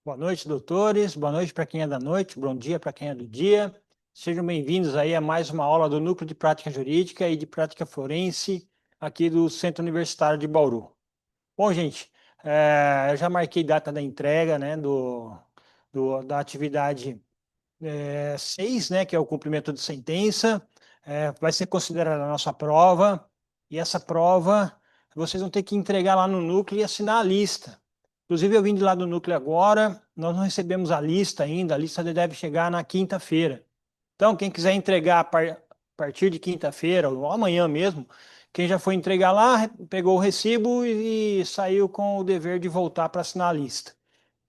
Boa noite, doutores. Boa noite para quem é da noite. Bom dia para quem é do dia. Sejam bem-vindos aí a mais uma aula do Núcleo de Prática Jurídica e de Prática Forense aqui do Centro Universitário de Bauru. Bom, gente, eu já marquei data da entrega, né, da atividade 6, né, que é o cumprimento de sentença. Vai ser considerada a nossa prova, e essa prova vocês vão ter que entregar lá no núcleo e assinar a lista. Inclusive, eu vim de lá do núcleo agora, nós não recebemos a lista ainda, a lista deve chegar na quinta-feira. Então, quem quiser entregar a partir de quinta-feira, ou amanhã mesmo, quem já foi entregar lá, pegou o recibo e saiu com o dever de voltar para assinar a lista.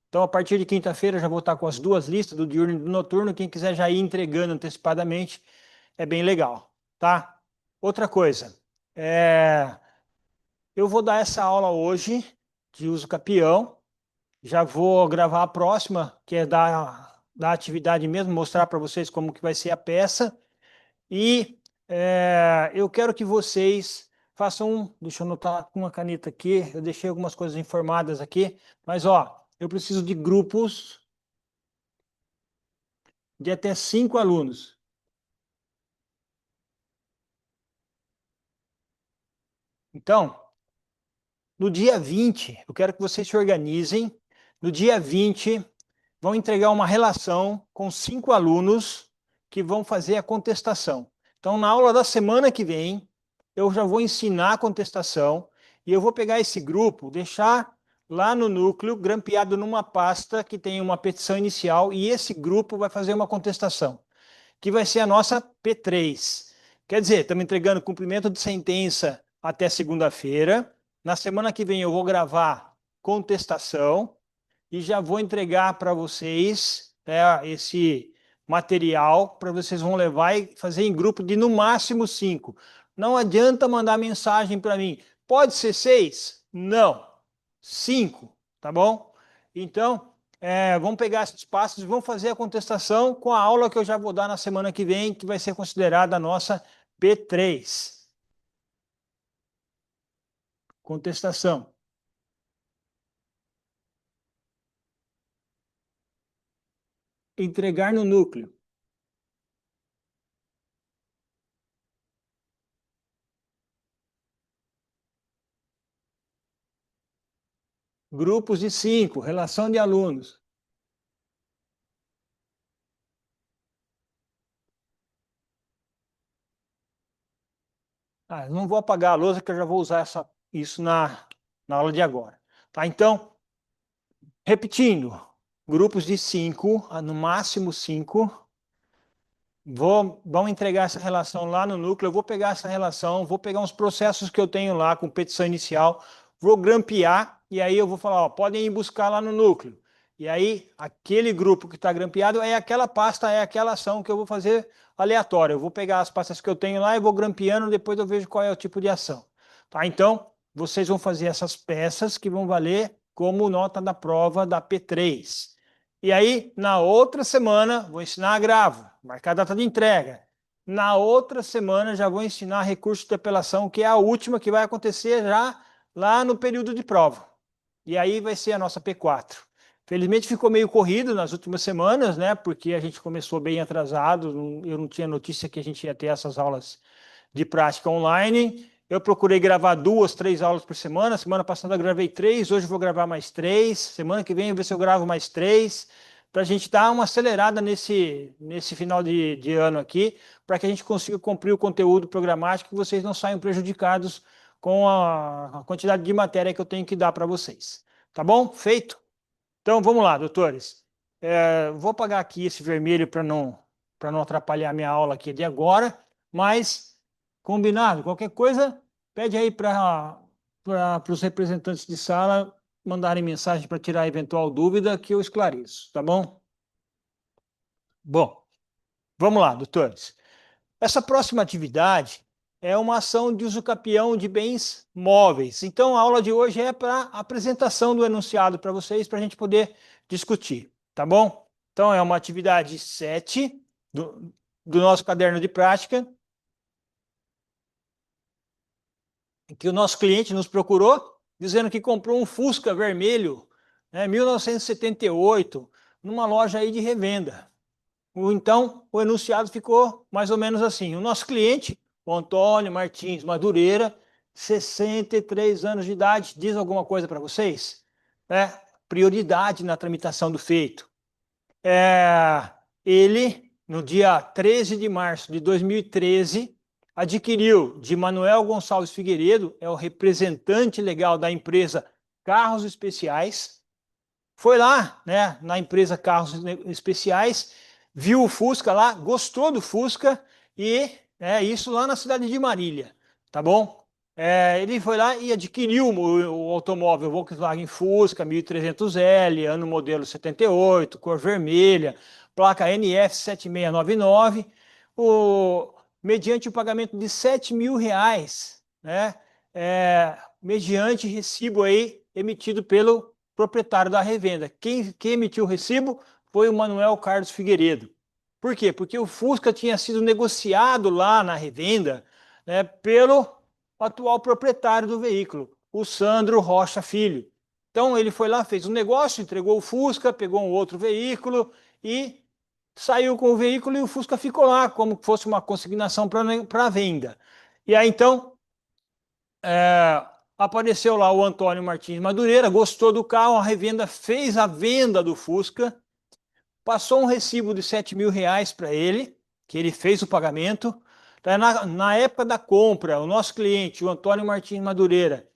Então, a partir de quinta-feira, já vou estar com as duas listas, do diurno e do noturno. Quem quiser já ir entregando antecipadamente, é bem legal, tá? Outra coisa, eu vou dar essa aula hoje de uso capião. Já vou gravar a próxima, que é da atividade mesmo, mostrar para vocês como que vai ser a peça. E eu quero que vocês façam, deixa eu anotar com uma caneta aqui, eu deixei algumas coisas informadas aqui, mas ó, eu preciso de grupos de até 5 alunos. Então, no dia 20, eu quero que vocês se organizem. No dia 20, vão entregar uma relação com 5 alunos que vão fazer a contestação. Então, na aula da semana que vem, eu já vou ensinar a contestação e eu vou pegar esse grupo, deixar lá no núcleo, grampeado numa pasta que tem uma petição inicial, e esse grupo vai fazer uma contestação, que vai ser a nossa P3. Quer dizer, estamos entregando cumprimento de sentença até segunda-feira. Na semana que vem eu vou gravar contestação e já vou entregar para vocês, esse material para vocês vão levar e fazer em grupo de no máximo 5. Não adianta mandar mensagem para mim. Pode ser 6? Não. 5, tá bom? Então, vamos pegar esses passos e vamos fazer a contestação com a aula que eu já vou dar na semana que vem, que vai ser considerada a nossa P3. Contestação. Entregar no núcleo. Grupos de 5, relação de alunos. Ah, eu não vou apagar a lousa, que eu já vou usar isso na aula de agora. Tá? Então, repetindo, grupos de 5, no máximo 5. Vão entregar essa relação lá no núcleo. Eu vou pegar essa relação, vou pegar uns processos que eu tenho lá com petição inicial, vou grampear e aí eu vou falar, ó, podem ir buscar lá no núcleo. E aí, aquele grupo que está grampeado é aquela pasta, é aquela ação que eu vou fazer aleatória. Eu vou pegar as pastas que eu tenho lá e vou grampeando, depois eu vejo qual é o tipo de ação. Tá? Então, vocês vão fazer essas peças que vão valer como nota da prova da P3. E aí, na outra semana, vou ensinar agravo, marcar a data de entrega. Na outra semana, já vou ensinar recurso de apelação, que é a última que vai acontecer já lá no período de prova. E aí vai ser a nossa P4. Felizmente ficou meio corrido nas últimas semanas, né? Porque a gente começou bem atrasado, eu não tinha notícia que a gente ia ter essas aulas de prática online. Eu procurei gravar 2, 3 aulas por semana. Semana passada eu gravei 3, hoje eu vou gravar mais 3. Semana que vem eu ver se eu gravo mais 3, para a gente dar uma acelerada nesse final de ano aqui, para que a gente consiga cumprir o conteúdo programático e vocês não saiam prejudicados com a quantidade de matéria que eu tenho que dar para vocês. Tá bom? Feito? Então vamos lá, doutores. Vou apagar aqui esse vermelho para não atrapalhar a minha aula aqui de agora, mas combinado. Qualquer coisa, pede aí para os representantes de sala mandarem mensagem para tirar eventual dúvida que eu esclareço, tá bom? Bom, vamos lá, doutores. Essa próxima atividade é uma ação de uso capião de bens móveis. Então, a aula de hoje é para apresentação do enunciado para vocês, para a gente poder discutir, tá bom? Então, é uma atividade 7 do nosso caderno de prática, que o nosso cliente nos procurou, dizendo que comprou um Fusca vermelho né, 1978, numa loja aí de revenda. Então, o enunciado ficou mais ou menos assim. O nosso cliente, o Antônio Martins Madureira, 63 anos de idade, diz alguma coisa para vocês? É, prioridade na tramitação do feito. Ele, no dia 13 de março de 2013, adquiriu de Manuel Gonçalves Figueiredo, é o representante legal da empresa Carros Especiais, foi lá, né, na empresa Carros Especiais, viu o Fusca lá, gostou do Fusca e isso lá na cidade de Marília, tá bom? Ele foi lá e adquiriu o automóvel Volkswagen Fusca 1300L, ano modelo 78, cor vermelha, placa NF 7699, mediante o pagamento de R$ 7.000, né? Mediante recibo aí emitido pelo proprietário da revenda. Quem emitiu o recibo foi o Manuel Carlos Figueiredo. Por quê? Porque o Fusca tinha sido negociado lá na revenda, né, pelo atual proprietário do veículo, o Sandro Rocha Filho. Então ele foi lá, fez um negócio, entregou o Fusca, pegou um outro veículo e saiu com o veículo e o Fusca ficou lá, como se fosse uma consignação para venda. E aí então apareceu lá o Antônio Martins Madureira, gostou do carro, a revenda fez a venda do Fusca, passou um recibo de R$ 7.000 para ele, que ele fez o pagamento. Na época da compra, o nosso cliente, o Antônio Martins Madureira,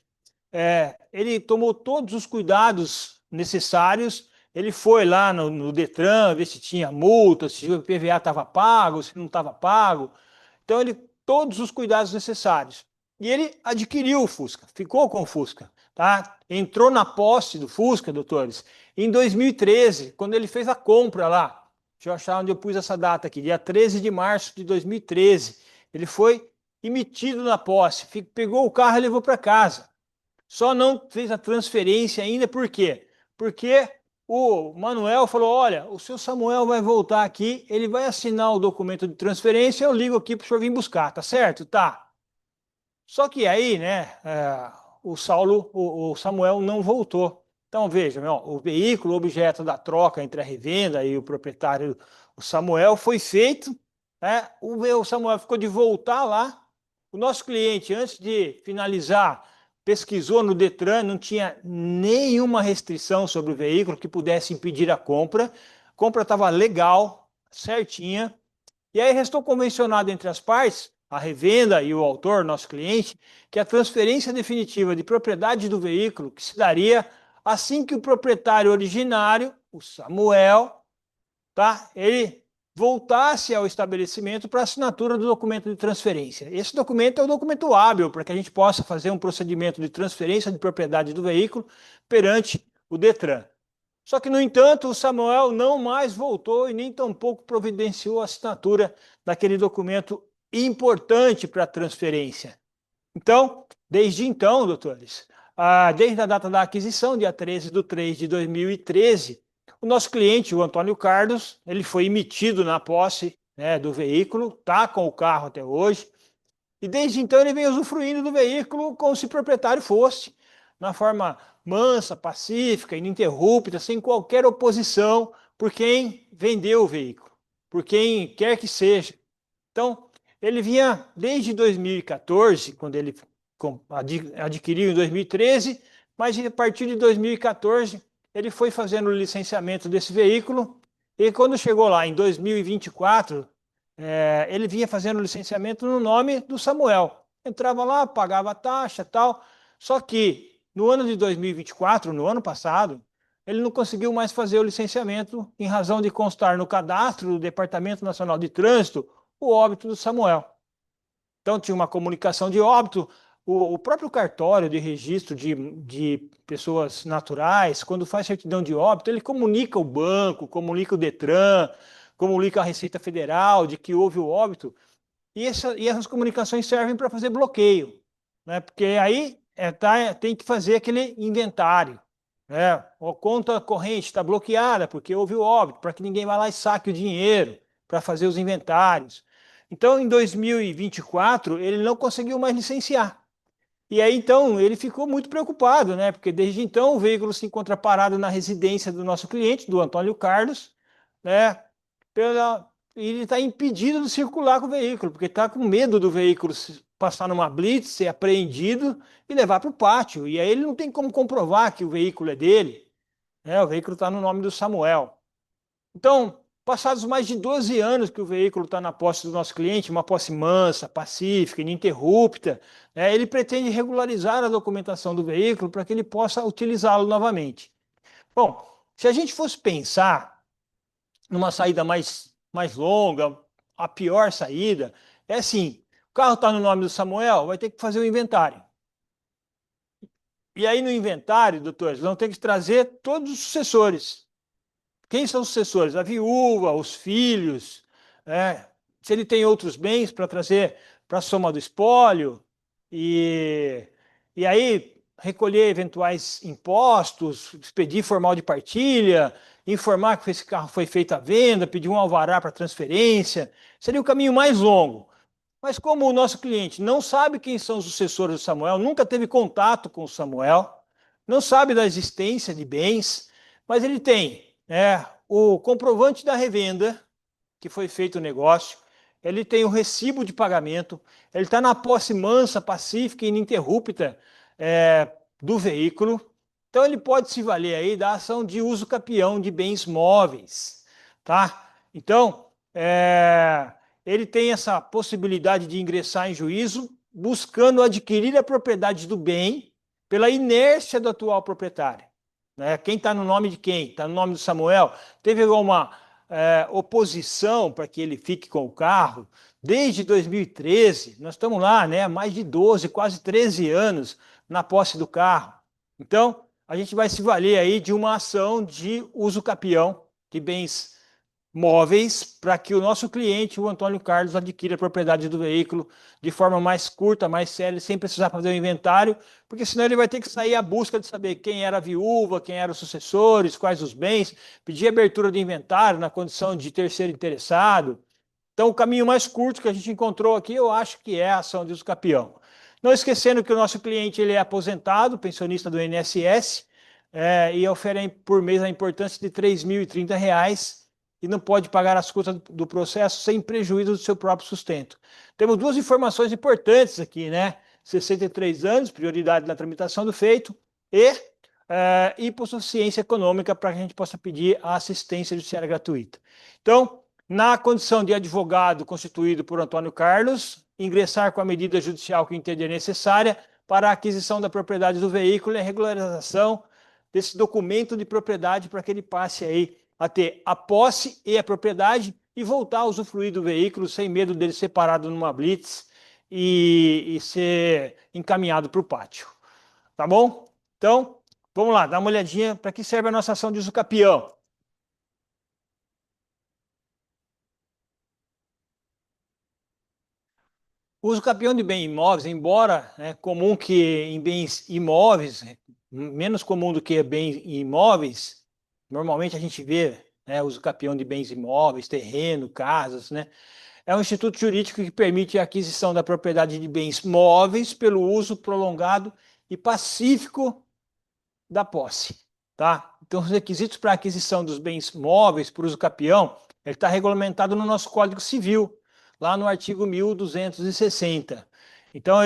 ele tomou todos os cuidados necessários. Ele foi lá no Detran, ver se tinha multa, se o IPVA estava pago, se não estava pago. Então, todos os cuidados necessários. E ele adquiriu o Fusca, ficou com o Fusca, tá? Entrou na posse do Fusca, doutores, em 2013, quando ele fez a compra lá. Deixa eu achar onde eu pus essa data aqui, dia 13 de março de 2013. Ele foi emitido na posse, pegou o carro e levou para casa. Só não fez a transferência ainda, por quê? Porque o Manuel falou, olha, o seu Samuel vai voltar aqui, ele vai assinar o documento de transferência, eu ligo aqui para o senhor vir buscar, tá certo? Tá. Só que aí, né, o Samuel não voltou. Então, veja, o veículo, objeto da troca entre a revenda e o proprietário, o Samuel, foi feito, né, o Samuel ficou de voltar lá. O nosso cliente, antes de finalizar, pesquisou no Detran, não tinha nenhuma restrição sobre o veículo que pudesse impedir a compra. A compra estava legal, certinha. E aí restou convencionado entre as partes, a revenda e o autor, nosso cliente, que a transferência definitiva de propriedade do veículo que se daria assim que o proprietário originário, o Samuel, tá, ele voltasse ao estabelecimento para assinatura do documento de transferência. Esse documento é o documento hábil para que a gente possa fazer um procedimento de transferência de propriedade do veículo perante o Detran. Só que, no entanto, o Samuel não mais voltou e nem tampouco providenciou a assinatura daquele documento importante para a transferência. Então, desde então, doutores, desde a data da aquisição, dia 13 de 3 de 2013, o nosso cliente, o Antônio Carlos, ele foi emitido na posse, né, do veículo, está com o carro até hoje, e desde então ele vem usufruindo do veículo como se o proprietário fosse, na forma mansa, pacífica, ininterrupta, sem qualquer oposição por quem vendeu o veículo, por quem quer que seja. Então, ele vinha desde 2014, quando ele adquiriu em 2013, mas a partir de 2014 ele foi fazendo o licenciamento desse veículo, e quando chegou lá em 2024, ele vinha fazendo o licenciamento no nome do Samuel. Entrava lá, pagava a taxa e tal, só que no ano de 2024, no ano passado, ele não conseguiu mais fazer o licenciamento em razão de constar no cadastro do Departamento Nacional de Trânsito o óbito do Samuel. Então tinha uma comunicação de óbito, o próprio cartório de registro de pessoas naturais, quando faz certidão de óbito, ele comunica o banco, comunica o Detran, comunica a Receita Federal de que houve o óbito, e essas comunicações servem para fazer bloqueio, né? Porque aí tem que fazer aquele inventário, né? A conta corrente está bloqueada porque houve o óbito, para que ninguém vá lá e saque o dinheiro para fazer os inventários. Então, em 2024, ele não conseguiu mais licenciar. E aí, então, ele ficou muito preocupado, né? Porque desde então o veículo se encontra parado na residência do nosso cliente, do Antônio Carlos, né? E ele está impedido de circular com o veículo, porque está com medo do veículo passar numa blitz, ser apreendido e levar para o pátio. E aí ele não tem como comprovar que o veículo é dele, né? O veículo está no nome do Samuel. Então, passados mais de 12 anos que o veículo está na posse do nosso cliente, uma posse mansa, pacífica, ininterrupta, né, ele pretende regularizar a documentação do veículo para que ele possa utilizá-lo novamente. Bom, se a gente fosse pensar numa saída mais longa, a pior saída, é assim: o carro está no nome do Samuel, vai ter que fazer o inventário. E aí no inventário, doutores, vão ter que trazer todos os sucessores. Quem são os sucessores? A viúva, os filhos, né? Se ele tem outros bens para trazer para a soma do espólio, e, e aí recolher eventuais impostos, expedir formal de partilha, informar que esse carro foi feito à venda, pedir um alvará para transferência, seria o caminho mais longo. Mas como o nosso cliente não sabe quem são os sucessores do Samuel, nunca teve contato com o Samuel, não sabe da existência de bens, mas ele tem, né, o comprovante da revenda, que foi feito o negócio, ele tem o recibo de pagamento, ele está na posse mansa, pacífica e ininterrupta do veículo, então ele pode se valer aí da ação de uso capião de bens móveis, tá? Então, ele tem essa possibilidade de ingressar em juízo buscando adquirir a propriedade do bem pela inércia do atual proprietário. Né? Quem está no nome de quem? Está no nome do Samuel? Teve alguma oposição para que ele fique com o carro? Desde 2013, nós estamos lá, né? Mais de 12, quase 13 anos na posse do carro. Então, a gente vai se valer aí de uma ação de uso capião de bens móveis para que o nosso cliente, o Antônio Carlos, adquira a propriedade do veículo de forma mais curta, mais séria, sem precisar fazer o inventário, porque senão ele vai ter que sair à busca de saber quem era a viúva, quem eram os sucessores, quais os bens, pedir abertura de inventário na condição de terceiro interessado. Então, o caminho mais curto que a gente encontrou aqui, eu acho que é a ação de uso capião. Não esquecendo que o nosso cliente ele é aposentado, pensionista do INSS, e oferece por mês a importância de R$ 3.030 e não pode pagar as custas do processo sem prejuízo do seu próprio sustento. Temos duas informações importantes aqui, né? 63 anos, prioridade na tramitação do feito, e hipossuficiência econômica para que a gente possa pedir a assistência judiciária gratuita. Então, na condição de advogado constituído por Antônio Carlos, ingressar com a medida judicial que entender necessária para a aquisição da propriedade do veículo e a regularização desse documento de propriedade para que ele passe aí a ter a posse e a propriedade e voltar a usufruir do veículo sem medo dele ser parado numa blitz e ser encaminhado para o pátio. Tá bom? Então, vamos lá, dá uma olhadinha para que serve a nossa ação de uso capião. O uso capião de bens imóveis, embora comum que em bens imóveis, menos comum do que bens imóveis, normalmente a gente vê uso capião de bens imóveis, terreno, casas, né? É um instituto jurídico que permite a aquisição da propriedade de bens móveis pelo uso prolongado e pacífico da posse, tá? Então, os requisitos para a aquisição dos bens móveis por uso capião, ele está regulamentado no nosso Código Civil, lá no artigo 1260. Então,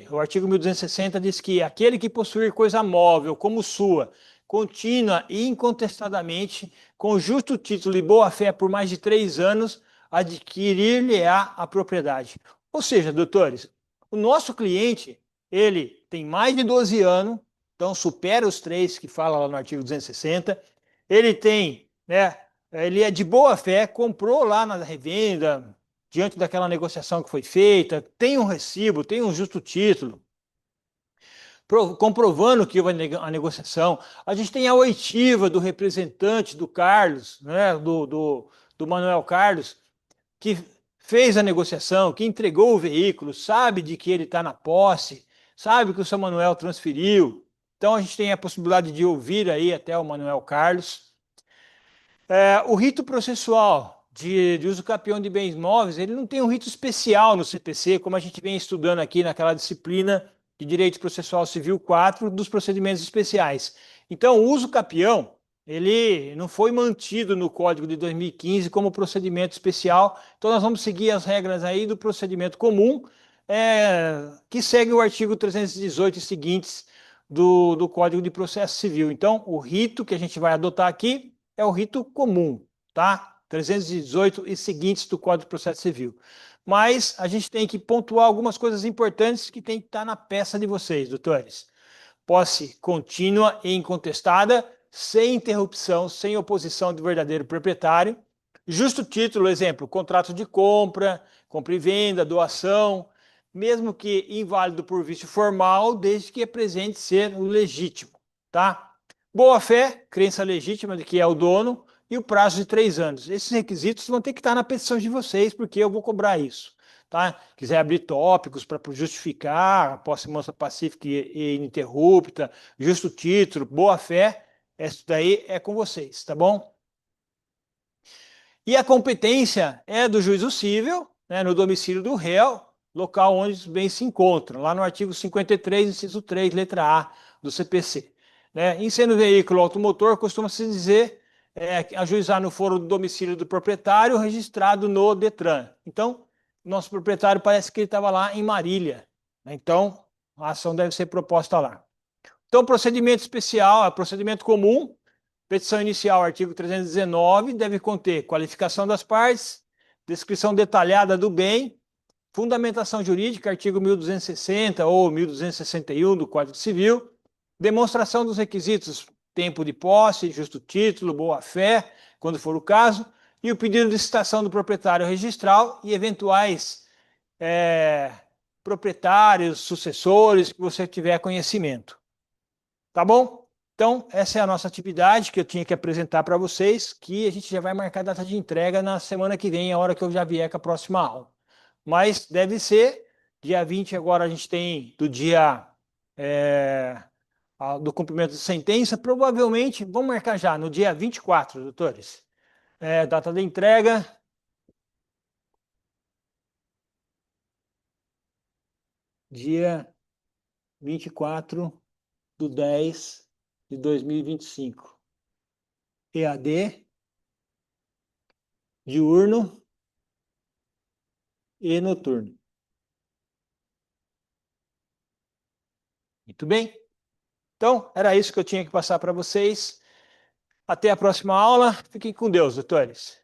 o artigo 1260 diz que aquele que possuir coisa móvel como sua, contínua e incontestadamente, com justo título e boa-fé por mais de 3 anos, adquirir-lhe-á a propriedade. Ou seja, doutores, o nosso cliente, ele tem mais de 12 anos, então supera os 3 que fala lá no artigo 260, ele tem, ele é de boa fé, comprou lá na revenda, diante daquela negociação que foi feita, tem um recibo, tem um justo título, comprovando que houve a negociação. A gente tem a oitiva do representante do Carlos, do Manuel Carlos, que fez a negociação, que entregou o veículo, sabe de que ele está na posse, sabe que o seu Manuel transferiu. Então a gente tem a possibilidade de ouvir aí até o Manuel Carlos. O rito processual de uso capião de bens móveis, ele não tem um rito especial no CPC, como a gente vem estudando aqui naquela disciplina de Direito Processual Civil 4 dos procedimentos especiais. Então, o uso capião, ele não foi mantido no Código de 2015 como procedimento especial, então nós vamos seguir as regras aí do procedimento comum, que segue o artigo 318 e seguintes do Código de Processo Civil. Então, o rito que a gente vai adotar aqui é o rito comum, tá? 318 e seguintes do Código de Processo Civil. Mas a gente tem que pontuar algumas coisas importantes que tem que estar na peça de vocês, doutores. Posse contínua e incontestada, sem interrupção, sem oposição do verdadeiro proprietário. Justo título, exemplo, contrato de compra, compra e venda, doação, mesmo que inválido por vício formal, desde que apresente ser o legítimo, tá? Boa fé, crença legítima de que é o dono, e o prazo de 3 anos. Esses requisitos vão ter que estar na petição de vocês, porque eu vou cobrar isso. Tá? Quiser abrir tópicos para justificar a posse mansa pacífica e ininterrupta, justo título, boa fé, isso daí é com vocês, tá bom? E a competência é do juízo cível, né, no domicílio do réu, local onde os bens se encontram, lá no artigo 53, inciso 3, letra A do CPC. Né? Em sendo veículo automotor, costuma-se dizer ajuizar no foro do domicílio do proprietário registrado no DETRAN. Então, nosso proprietário parece que ele estava lá em Marília. Né? Então, a ação deve ser proposta lá. Então, procedimento especial, procedimento comum, petição inicial, artigo 319, deve conter qualificação das partes, descrição detalhada do bem, fundamentação jurídica, artigo 1260 ou 1261 do Código Civil, demonstração dos requisitos, tempo de posse, justo título, boa-fé, quando for o caso, e o pedido de citação do proprietário registral e eventuais proprietários, sucessores, que você tiver conhecimento. Tá bom? Então, essa é a nossa atividade que eu tinha que apresentar para vocês, que a gente já vai marcar a data de entrega na semana que vem, a hora que eu já vier com a próxima aula. Mas deve ser dia 20, agora a gente tem do dia do cumprimento de sentença, provavelmente, vamos marcar já, no dia 24, doutores. Data da entrega. Dia 24/10/2025. EAD, diurno e noturno. Muito bem? Então, era isso que eu tinha que passar para vocês. Até a próxima aula. Fiquem com Deus, doutores.